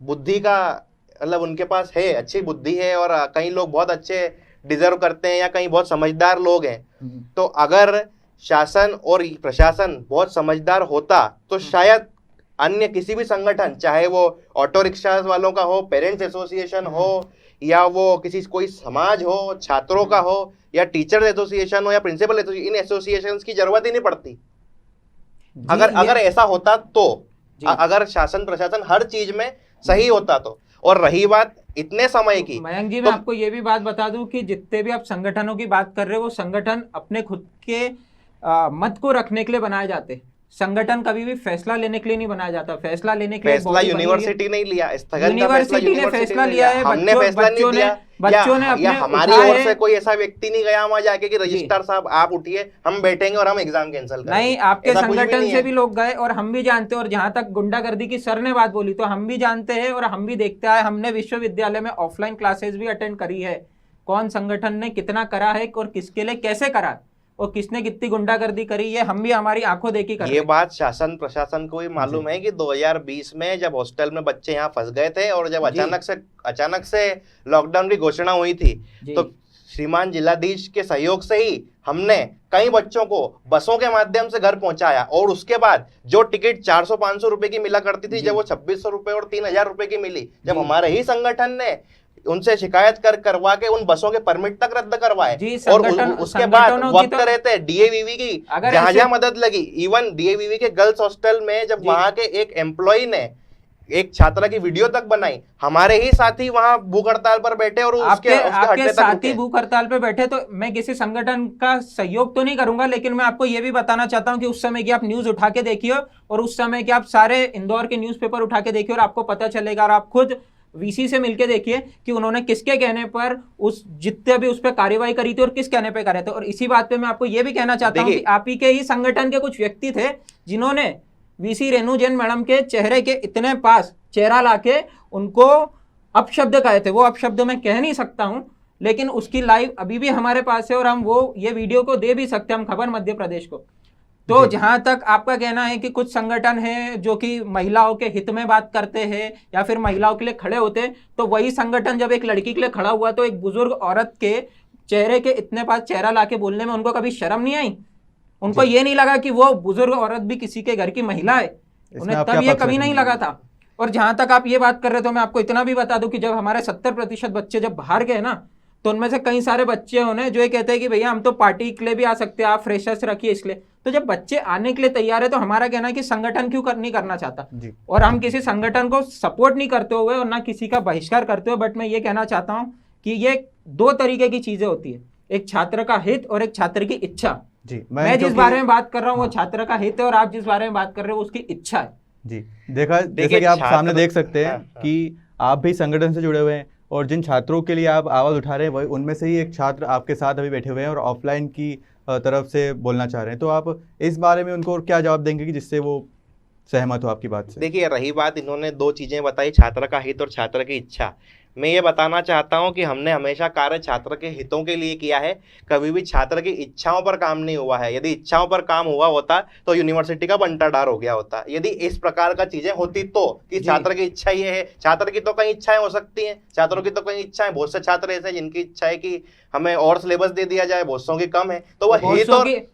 बुद्धि का, मतलब उनके पास है, अच्छी बुद्धि है, और कई लोग बहुत अच्छे डिजर्व करते हैं, या कई बहुत समझदार लोग हैं। तो अगर शासन और प्रशासन बहुत समझदार होता तो शायद अन्य किसी भी संगठन, चाहे वो ऑटो रिक्शा वालों का हो, पेरेंट्स एसोसिएशन हो, या वो कोई समाज हो, छात्रों का हो, या टीचर्स एसोसिएशन हो, या प्रिंसिपल एसोसिएशन, इन एसोसिएशंस की जरूरत ही नहीं पड़ती अगर ऐसा होता तो। अगर शासन प्रशासन हर चीज में सही होता तो। और रही बात इतने समय की, मयंक जी, मैं आपको ये भी बात बता दूं कि जितने भी आप संगठनों की बात कर रहे हो, वो संगठन अपने खुद के मत को रखने के लिए बनाए जाते। संगठन कभी भी फैसला लेने के लिए नहीं बनाया जाता। फैसला लेने के लिए फैसला यूनिवर्सिटी नहीं लिया, यूनिवर्सिटी ने फैसला लिया है, हमने फैसला नहीं दिया, बच्चों ने अपने हमारी ओर से कोई ऐसा व्यक्ति नहीं गया वहां जाके कि रजिस्ट्रार साहब आप उठिए, हम बैठेंगे और हम एग्जाम कैंसिल करेंगे। नहीं, आपके संगठन से भी लोग गए, और हम भी जानते हैं। और जहां तक गुंडागर्दी की सर ने बात बोली, तो हम भी जानते हैं और हम भी देखते आए। हमने विश्वविद्यालय में ऑफलाइन क्लासेस भी अटेंड करी है। कौन संगठन ने कितना करा है और किसके लिए कैसे करा, और किसने कितनी गुंडागर्दी करी है, हम भी हमारी आंखों देखी कर। ये बात शासन प्रशासन को भी मालूम है कि 2020 में जब हॉस्टल में बच्चे यहाँ फंस गए थे, और जब अचानक से लॉकडाउन की घोषणा हुई थी, तो श्रीमान जिलाधीश के सहयोग से ही हमने कई बच्चों को बसों के माध्यम से घर पहुंचाया। और उसके बाद जो टिकट 400-500 रुपए की मिला करती थी, जब वो 2600 रुपए और 3000 रुपए की मिली, जब हमारे ही संगठन ने उनसे शिकायत करवा के उन बसों के परमिट तक रद्द करवाए। और उसके बाद वक्त रहते डीएवीवी की जहां मदद लगी। इवन डीएवीवी के गर्ल्स हॉस्टल में जब वहां के एक एम्प्लॉय ने एक छात्रा की वीडियो तक बनाई, हमारे ही साथी वहां भूख हड़ताल पर बैठे और उसके आपके साथी भूख हड़ताल पे बैठे, तो मैं किसी संगठन का सहयोग तो नहीं करूंगा, लेकिन मैं आपको यह भी बताना चाहता हूं कि उस समय की आप न्यूज उठा के देखिए और उस समय के आप सारे इंदौर के न्यूज़पेपर उठा के देखिए और आपको पता चलेगा, और आप खुद वीसी से मिलके देखिए कि उन्होंने किसके कहने पर उस जितने भी उस पर कार्रवाई करी थी और किस कहने पे करे थे। और इसी बात पे मैं आपको यह भी कहना चाहता हूं कि आप ही के ही संगठन के कुछ व्यक्ति थे जिन्होंने वीसी रेणु जैन मैडम के चेहरे के इतने पास चेहरा लाके उनको अपशब्द कहे थे। वो अपशब्द मैं कह नहीं सकता हूं, लेकिन उसकी लाइव अभी भी हमारे पास है और हम वो ये वीडियो को दे भी सकते हैं, हम खबर मध्य प्रदेश को। तो जहां तक आपका कहना है कि कुछ संगठन हैं जो कि महिलाओं के हित में बात करते हैं या फिर महिलाओं के लिए खड़े होते हैं, तो वही संगठन जब एक लड़की के लिए खड़ा हुआ तो एक बुजुर्ग औरत के चेहरे के इतने पास चेहरा लाके बोलने में उनको कभी शर्म नहीं आई? उनको ये नहीं लगा कि वो बुजुर्ग औरत भी किसी के घर की महिला है? उन्हें तब ये कभी नहीं लगा था। और जहां तक आप ये बात कर रहे थे, मैं आपको इतना भी बता दूं कि जब हमारे 70% बच्चे जब बाहर गए ना, तो उनमें से कई सारे बच्चे होने जो ये कहते हैं कि भैया हम तो पार्टी के लिए भी आ सकते हैं, आप फ्रेशर्स रखिए इसलिए। तो जब बच्चे आने के लिए तैयार है तो हमारा कहना है कि संगठन क्यों नहीं करना चाहता जी। और हम किसी संगठन को सपोर्ट नहीं करते हुए और ना किसी का बहिष्कार करते हुए, बट मैं ये कहना चाहता हूं कि ये दो तरीके की चीजें होती है, एक छात्र का हित और एक छात्र की इच्छा जी। मैं जिस बारे में बात कर रहा हूँ वो छात्र का हित है और आप जिस बारे में बात कर रहे हो उसकी इच्छा है जी। देखा, जैसे कि आप सामने देख सकते हैं कि आप भी संगठन से जुड़े हुए हैं और जिन छात्रों के लिए आप आवाज़ उठा रहे हैं वही उनमें से ही एक छात्र आपके साथ अभी बैठे हुए हैं और ऑफलाइन की तरफ से बोलना चाह रहे हैं। तो आप इस बारे में उनको क्या जवाब देंगे कि जिससे वो सहमत हो आपकी बात से? देखिए, रही बात, इन्होंने दो चीज़ें बताई, छात्र का हित और छात्र की इच्छा। मैं ये बताना चाहता हूं कि हमने हमेशा कार्य छात्र के हितों के लिए किया है, कभी भी छात्र की इच्छाओं पर काम नहीं हुआ है। यदि इच्छाओं पर काम हुआ होता तो यूनिवर्सिटी का बंटाढार हो गया होता। यदि इस प्रकार का चीजें होती तो कि छात्र की इच्छा ये है, छात्र की तो कई इच्छाएं हो सकती हैं, छात्रों की तो कई इच्छाएं, बहुत से छात्र ऐसे जिनकी इच्छा है कि हमें और सिलेबस दे दिया जाए, बहुत सौ की कम है, तो वह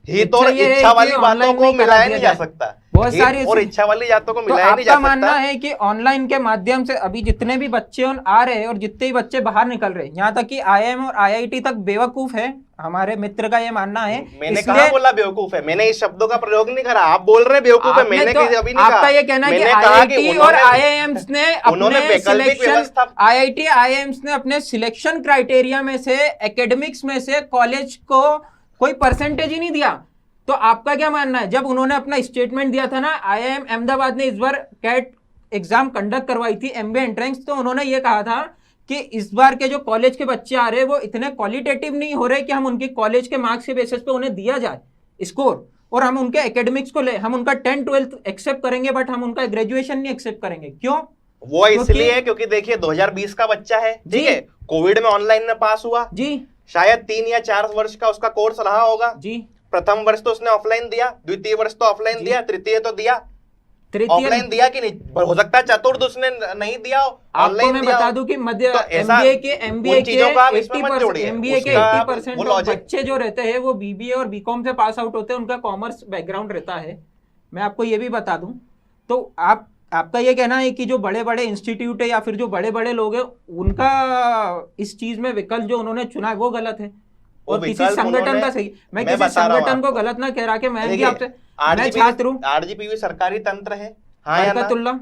हित और इच्छा वाली बातों को मिलाया नहीं जा सकता। बहुत सारी और इच्छा वाली बातों को मिलाया नहीं जा सकता। मानना है कि ऑनलाइन के माध्यम से अभी जितने भी बच्चे आ रहे हैं और जितने भी बच्चे बाहर निकल रहे हैं, यहाँ तक कि IIM और IIT तक बेवकूफ है, हमारे मित्र का ये मानना है। मैंने कहा बोला बेवकूफ है? मैंने इस शब्दों का प्रयोग नहीं करा, आप बोल रहे बेवकूफ है, मैंने तो अभी नहीं कहा। आपका ये कहना है कि IIT और IIMs ने अपने सिलेक्शन, IIT IIMs ने अपने सिलेक्शन क्राइटेरिया में से, एकेडमिक्स में से कॉलेज को कोई परसेंटेज ही नहीं दिया। तो आपका क्या मानना है? जब उन्होंने अपना स्टेटमेंट दिया था ना, IIM अहमदाबाद ने इस बार कैट एग्जाम कंडक्ट करवाई थी, MBA एंट्रेंस, तो उन्होंने ये कहा था कि इस बार के जो कॉलेज के बच्चे आ रहे हैं वो इतने क्वालिटेटिव नहीं हो रहे कि हम उनके कॉलेज के मार्क्स के बेसिस पे उन्हें दिया जाए स्कोर, और हम उनके एकेडमिक्स को ले, हम उनका 10-12 एक्सेप्ट करेंगे बट हम उनका ग्रेजुएशन नहीं एक्सेप्ट करेंगे। क्यों? वो इसलिए क्योंकि देखिए 2020 का बच्चा है, ठीक है, कोविड में ऑनलाइन में पास हुआ जी, शायद 3 या 4 वर्ष का उसका कोर्स रहा होगा जी। प्रथम वर्ष तो उसने ऑफलाइन दिया, द्वितीय वर्ष तो ऑफलाइन दिया, तृतीय तो दिया, ऑफलाइन दिया कि नहीं? हो सकता है चतुर्थ उसने नहीं दिया, आपको मैं बता दूं कि मध्य MBA के 80% बच्चे जो रहते हैं वो BBA और BCom से पास आउट होते हैं, उनका कॉमर्स बैकग्राउंड रहता है। मैं आपको ये भी बता दूं, तो आपका ये कहना है कि जो बड़े बड़े इंस्टीट्यूट है या फिर जो बड़े बड़े लोग हैं उनका इस चीज में विकल्प जो उन्होंने चुना है वो गलत है और किसी संगठन का सही। मैं किसी संगठन को गलत ना कह रहा कि मैं भी आपसे, मैं छात्र हूं। RGPV सरकारी तंत्र है, हाँ या ना?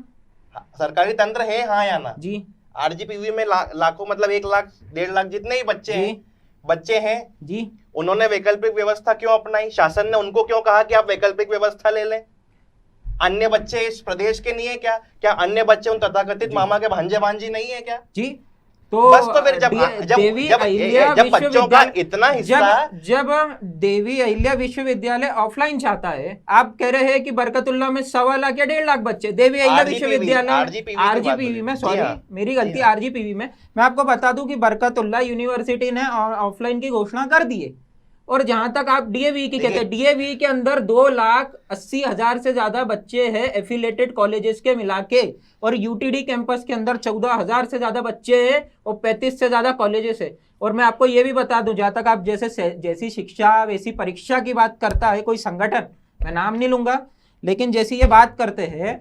सरकारी तंत्र है, हाँ या ना जी? RGPV में लाखों, मतलब 1 लाख 1.5 लाख जितने ही बच्चे हैं जी, उन्होंने वैकल्पिक व्यवस्था क्यों अपनाई? शासन ने उनको क्यों कहा कि आप वैकल्पिक व्यवस्था ले लें? अन्य बच्चे इस प्रदेश के नहीं है क्या? क्या अन्य बच्चे उन तथाकथित मामा के भांजे भांजी नहीं है क्या जी? तो बस तो फिर जब बच्चों का इतना हिस्सा, जब देवी अहिल्या विश्वविद्यालय ऑफलाइन चाहता है, आप कह रहे हैं कि बरकतुल्लाह में 1.25 लाख या 1.5 लाख बच्चे, देवी अहिल्या विश्वविद्यालय RGPV में, सॉरी मेरी गलती, RGPV में, मैं आपको बता दूं कि बरकतुल्लाह यूनिवर्सिटी ने ऑफलाइन की घोषणा कर दी है। और जहां तक आप DAV की कहते हैं, DAV के अंदर 2,80,000 से ज्यादा बच्चे हैं एफिलेटेड कॉलेजेस के मिला के, और UTD कैंपस के अंदर 14,000 से ज्यादा बच्चे हैं और 35 से ज्यादा कॉलेजेस है। और मैं आपको ये भी बता दूं, जहां तक आप जैसी शिक्षा वैसी परीक्षा की बात करता है कोई संगठन, मैं नाम नहीं लूंगा, लेकिन जैसी ये बात करते हैं,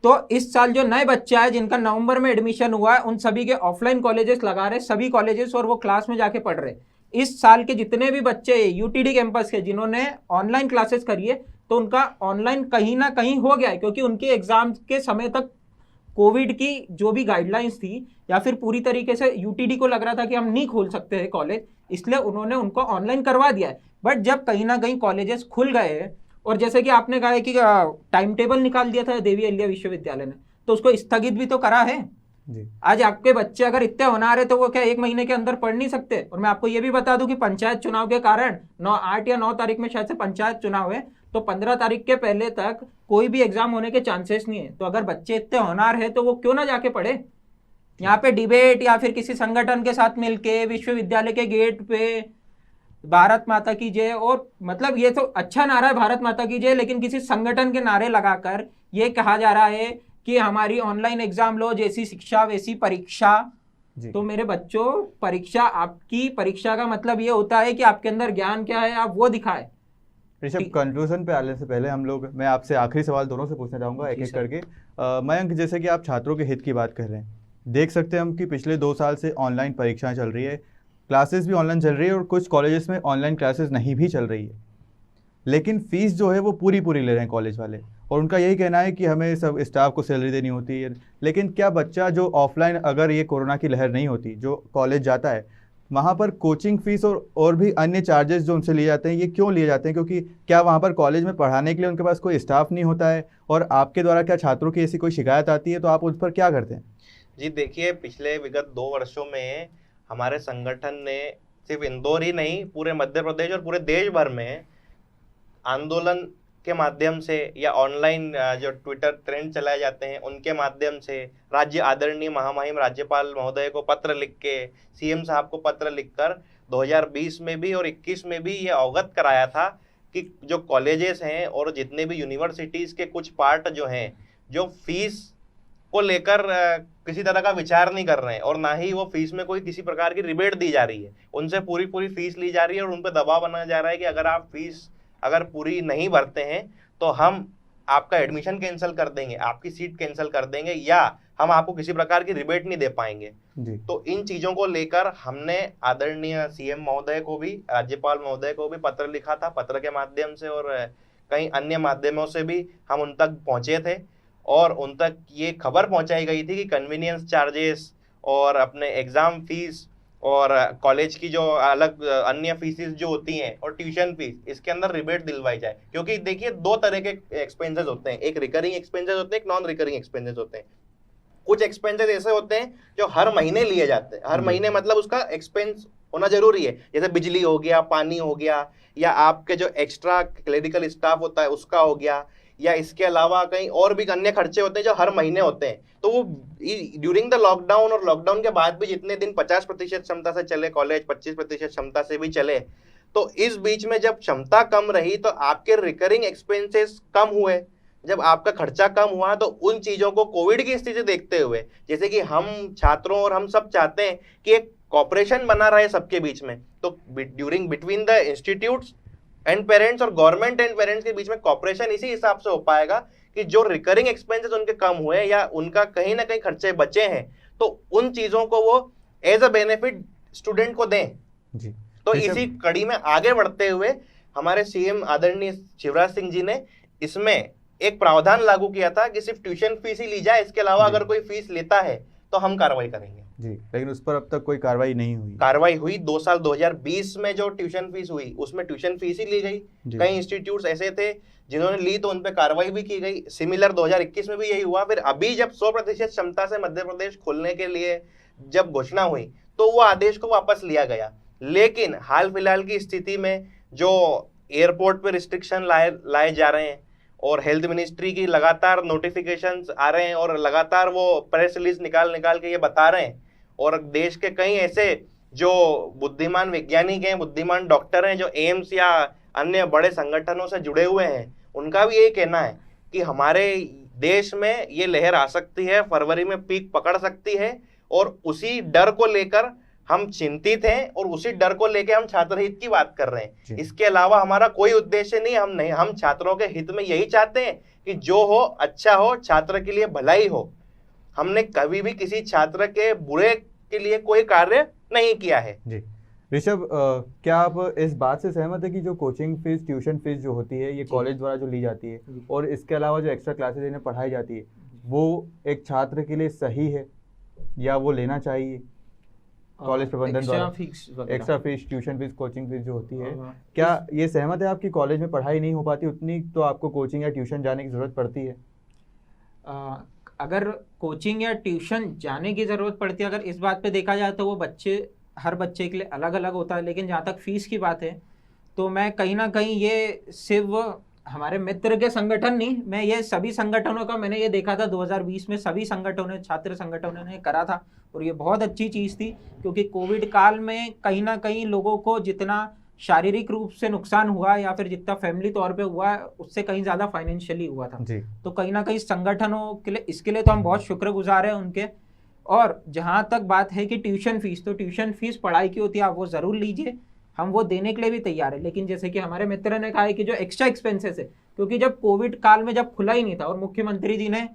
तो इस साल जो नए बच्चा है जिनका नवंबर में एडमिशन हुआ है, उन सभी के ऑफलाइन कॉलेजेस लगा रहे सभी कॉलेजेस, और वो क्लास में जाके पढ़ रहे। इस साल के जितने भी बच्चे UTD कैंपस के जिन्होंने ऑनलाइन क्लासेस करी है, तो उनका ऑनलाइन कहीं ना कहीं हो गया है, क्योंकि उनके एग्जाम के समय तक कोविड की जो भी गाइडलाइंस थी या फिर पूरी तरीके से यूटीडी को लग रहा था कि हम नहीं खोल सकते हैं कॉलेज, इसलिए उन्होंने उनको ऑनलाइन करवा दिया है। बट जब कहीं ना कहीं कॉलेजेस खुल गए और जैसे कि आपने कहा है कि टाइम टेबल निकाल दिया था देवी अहिल्या विश्वविद्यालय ने, तो उसको स्थगित भी तो करा है जी। आज आपके बच्चे अगर इतने होनहार है तो वो क्या 1 महीने के अंदर पढ़ नहीं सकते? और मैं आपको ये भी बता दूं कि पंचायत चुनाव के कारण 8 या 9 तारीख में शायद से पंचायत चुनाव है, तो 15 तारीख के पहले तक कोई भी एग्जाम होने के चांसेस नहीं है। तो अगर बच्चे इतने होनहार है तो वो क्यों ना जाके पढ़े? यहाँ पे डिबेट या फिर किसी संगठन के साथ मिलके विश्वविद्यालय के गेट पे भारत माता की जय, और मतलब ये तो अच्छा नारा है भारत माता की जय, लेकिन किसी संगठन के नारे लगाकर ये कहा जा रहा है कि हमारी ऑनलाइन एग्जाम लो, जैसी शिक्षा वैसी परीक्षा। तो मेरे बच्चों, परीक्षा, आपकी परीक्षा का मतलब ये होता है कि आपके अंदर ज्ञान क्या है आप वो दिखाए। ऋषभ, कंक्लूजन पे आने से पहले मैं आपसे आखिरी सवाल दोनों से पूछना चाहूँगा एक एक करके। मयंक, जैसे कि आप छात्रों के हित की बात कर रहे हैं, देख सकते हैं हम कि पिछले 2 साल से ऑनलाइन परीक्षाएं चल रही है, क्लासेस भी ऑनलाइन चल रही है और कुछ कॉलेजेस में ऑनलाइन क्लासेस नहीं भी चल रही है, लेकिन फीस जो है वो पूरी ले रहे हैं कॉलेज वाले, और उनका यही कहना है कि हमें सब स्टाफ को सैलरी देनी होती है। लेकिन क्या बच्चा जो ऑफलाइन, अगर ये कोरोना की लहर नहीं होती, जो कॉलेज जाता है, वहाँ पर कोचिंग फीस और भी अन्य चार्जेस जो उनसे लिए जाते हैं, ये क्यों लिए जाते हैं? क्योंकि क्या वहाँ पर कॉलेज में पढ़ाने के लिए उनके पास कोई स्टाफ नहीं होता है? और आपके द्वारा क्या छात्रों की ऐसी कोई शिकायत आती है तो आप उस पर क्या करते हैं? जी देखिए, पिछले विगत 2 वर्षों में हमारे संगठन ने सिर्फ इंदौर ही नहीं, पूरे मध्य प्रदेश और पूरे देश भर में आंदोलन के माध्यम से या ऑनलाइन जो ट्विटर ट्रेंड चलाए जाते हैं उनके माध्यम से, राज्य आदरणीय महामहिम राज्यपाल महोदय को पत्र लिख के, सीएम साहब को पत्र लिखकर 2020 में भी और 21 में भी ये अवगत कराया था कि जो कॉलेजेस हैं और जितने भी यूनिवर्सिटीज़ के कुछ पार्ट जो हैं, जो फीस को लेकर किसी तरह का विचार नहीं कर रहे हैं और ना ही वो फीस में कोई किसी प्रकार की रिबेट दी जा रही है, उनसे पूरी फीस ली जा रही है और उन पर दबाव बनाया जा रहा है कि अगर आप फीस पूरी नहीं भरते हैं तो हम आपका एडमिशन कैंसिल कर देंगे, आपकी सीट कैंसिल कर देंगे, या हम आपको किसी प्रकार की रिबेट नहीं दे पाएंगे जी। तो इन चीज़ों को लेकर हमने आदरणीय सीएम महोदय को भी, राज्यपाल महोदय को भी पत्र लिखा था, पत्र के माध्यम से और कई अन्य माध्यमों से भी हम उन तक पहुंचे थे और उन तक ये खबर पहुंचाई गई थी कि कन्वीनियंस चार्जेस और अपने एग्ज़ाम फीस और कॉलेज की जो अलग अन्य फीसेस जो होती हैं और ट्यूशन फीस, इसके अंदर रिबेट दिलवाई जाए। क्योंकि देखिए 2 तरह के एक्सपेंसेस होते हैं, एक रिकरिंग एक्सपेंसेस होते हैं, एक नॉन रिकरिंग एक्सपेंसेस होते हैं। कुछ एक्सपेंसेस ऐसे होते हैं जो हर महीने लिए जाते हैं, हर महीने मतलब उसका एक्सपेंस होना जरूरी है, जैसे बिजली हो गया, पानी हो गया, या आपके जो एक्स्ट्रा क्लरिकल स्टाफ होता है उसका हो गया, या इसके अलावा कहीं और भी अन्य खर्चे होते हैं जो हर महीने होते हैं। तो वो ड्यूरिंग द लॉकडाउन और लॉकडाउन के बाद भी जितने दिन 50% क्षमता से चले कॉलेज, 25% क्षमता से भी चले, तो इस बीच में जब क्षमता कम रही तो आपके रिकरिंग एक्सपेंसेस कम हुए। जब आपका खर्चा कम हुआ तो उन चीज़ों को कोविड की स्थिति देखते हुए, जैसे कि हम छात्रों और हम सब चाहते हैं कि एक कॉपरेशन बना रहे सबके बीच में, तो between the institutes and parents और गवर्नमेंट एंड पेरेंट्स के बीच में कॉपरेशन इसी हिसाब से हो पाएगा कि जो रिकरिंग एक्सपेंसेस उनके कम हुए या उनका कहीं ना कहीं खर्चे बचे हैं तो उन चीज़ों को वो एज अ बेनिफिट स्टूडेंट को दें जी। तो इसी कड़ी में आगे बढ़ते हुए हमारे सीएम आदरणीय शिवराज सिंह जी ने इसमें एक प्रावधान लागू किया था कि सिर्फ ट्यूशन फीस ही ली जाए, इसके अलावा अगर कोई फीस लेता है तो हम कार्रवाई करेंगे जी। लेकिन उस पर अब तक कोई कार्रवाई नहीं हुई। कार्रवाई हुई 2 साल 2020 में जो ट्यूशन फीस हुई उसमें ट्यूशन फीस ही ली गई। कई इंस्टीट्यूट्स ऐसे थे जिन्होंने ली तो उन पे कार्रवाई भी की गई। सिमिलर 2021 में भी यही हुआ। फिर अभी जब 100% क्षमता से मध्य प्रदेश खोलने के लिए जब घोषणा हुई तो वो आदेश को वापस लिया गया। लेकिन हाल फिलहाल की स्थिति में जो एयरपोर्ट पे रिस्ट्रिक्शन लाए जा रहे हैं और हेल्थ मिनिस्ट्री की लगातार नोटिफिकेशंस आ रहे हैं और लगातार वो प्रेस रिलीज निकाल के ये बता रहे हैं, और देश के कई ऐसे जो बुद्धिमान वैज्ञानिक हैं, बुद्धिमान डॉक्टर हैं जो एम्स या अन्य बड़े संगठनों से जुड़े हुए हैं, उनका भी यही कहना है कि हमारे देश में ये लहर आ सकती है, फरवरी में पीक पकड़ सकती है, और उसी डर को लेकर हम चिंतित हैं और उसी डर को लेकर हम छात्र हित की बात कर रहे हैं। इसके अलावा हमारा कोई उद्देश्य नहीं, हम छात्रों के हित में यही चाहते हैं कि जो हो अच्छा हो, छात्र के लिए भलाई हो। हमने कभी भी किसी छात्र के बुरे के लिए कोई कार्य नहीं किया है जी। ऋषभ, क्या आप इस बात से सहमत है कि जो कोचिंग फीस, ट्यूशन फीस जो होती है ये कॉलेज द्वारा जो ली जाती है और इसके अलावा जो एक्स्ट्रा क्लासेज इन्हें पढ़ाई जाती है वो एक छात्र के लिए सही है या वो लेना चाहिए कॉलेज प्रबंधन द्वारा? Extra fees, tuition fees, coaching fees जो होती है, क्या ये सहमत है आपकी कॉलेज में पढ़ाई नहीं हो पाती उतनी तो आपको कोचिंग या ट्यूशन जाने की ज़रूरत पड़ती है? अगर कोचिंग या ट्यूशन जाने की ज़रूरत पड़ती है, अगर इस बात पे देखा जाए तो वो हर बच्चे के लिए अलग अलग होता है, लेकिन जहाँ तक फीस की बात है तो मैं कहीं ना कहीं ये सिर्फ हमारे मित्र के संगठन नहीं, मैं ये सभी संगठनों का मैंने ये देखा था 2020 में सभी संगठनों, छात्र संगठनों ने करा था और ये बहुत अच्छी चीज़ थी, क्योंकि कोविड काल में कहीं ना कहीं लोगों को जितना शारीरिक रूप से नुकसान हुआ या फिर जितना फैमिली तौर पे हुआ उससे कहीं ज़्यादा फाइनेंशियली हुआ था जी। तो कहीं ना कहीं संगठनों के लिए, इसके लिए तो हम बहुत शुक्रगुजार हैं उनके। और जहाँ तक बात है कि ट्यूशन फीस, तो ट्यूशन फीस पढ़ाई की होती है, आप वो ज़रूर लीजिए, हम वो देने के लिए भी तैयार है। लेकिन जैसे कि हमारे मित्र ने कहा है कि जो एक्स्ट्रा एक्सपेंसेस है, क्योंकि जब कोविड काल में जब खुला ही नहीं था और मुख्यमंत्री जी ने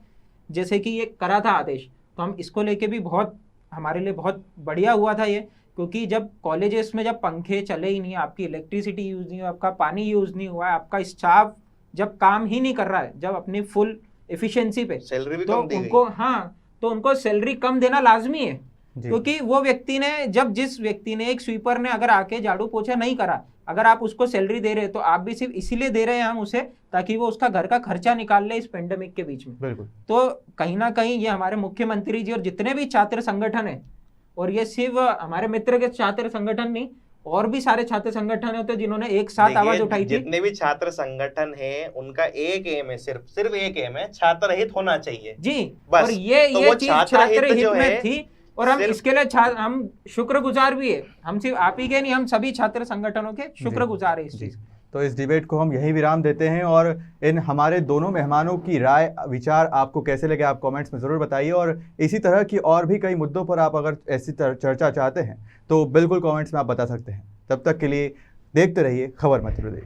जैसे कि ये करा था आदेश, तो हम इसको लेके भी बहुत, हमारे लिए बहुत बढ़िया हुआ था ये, क्योंकि जब कॉलेजेस में जब पंखे चले ही नहीं, आपकी इलेक्ट्रिसिटी यूज़ नहीं हुआ, आपका पानी यूज़ नहीं हुआ है, आपका स्टाफ जब काम ही नहीं कर रहा है, जब अपनी फुल एफिशिएंसी पे, सैलरी भी तो कम दी उनको गई। हाँ, तो उनको सैलरी कम देना लाजमी है, क्योंकि वो व्यक्ति ने जिस व्यक्ति ने, एक स्वीपर ने अगर आके झाड़ू पोछा नहीं करा, अगर आप उसको सैलरी दे रहे हैं तो आप भी सिर्फ इसीलिए दे रहे हैं हम उसे, ताकि वो उसका घर का खर्चा निकाल ले इस पेंडेमिक के बीच में। बिल्कुल। तो कहीं ना कहीं ये हमारे मुख्यमंत्री जी और जितने भी छात्र संगठन है, और ये सिर्फ हमारे मित्र के छात्र संगठन नहीं, और भी सारे छात्र संगठन होते जिन्होंने एक साथ आवाज उठाई थी। जितने भी छात्र संगठन हैं उनका एक एम है, सिर्फ एक एम है, छात्र हित होना चाहिए जी। बस। और ये चीज छात्र हित में थी और हम इसके लिए हम शुक्रगुजार भी है, हम सिर्फ आप ही के नहीं, हम सभी छात्र संगठनों के शुक्रगुजार है इस चीज। तो इस डिबेट को हम यही विराम देते हैं और इन हमारे दोनों मेहमानों की राय विचार आपको कैसे लगे आप कमेंट्स में ज़रूर बताइए, और इसी तरह की और भी कई मुद्दों पर आप अगर ऐसी चर्चा चाहते हैं तो बिल्कुल कमेंट्स में आप बता सकते हैं। तब तक के लिए देखते रहिए खबर मध्य प्रदेश।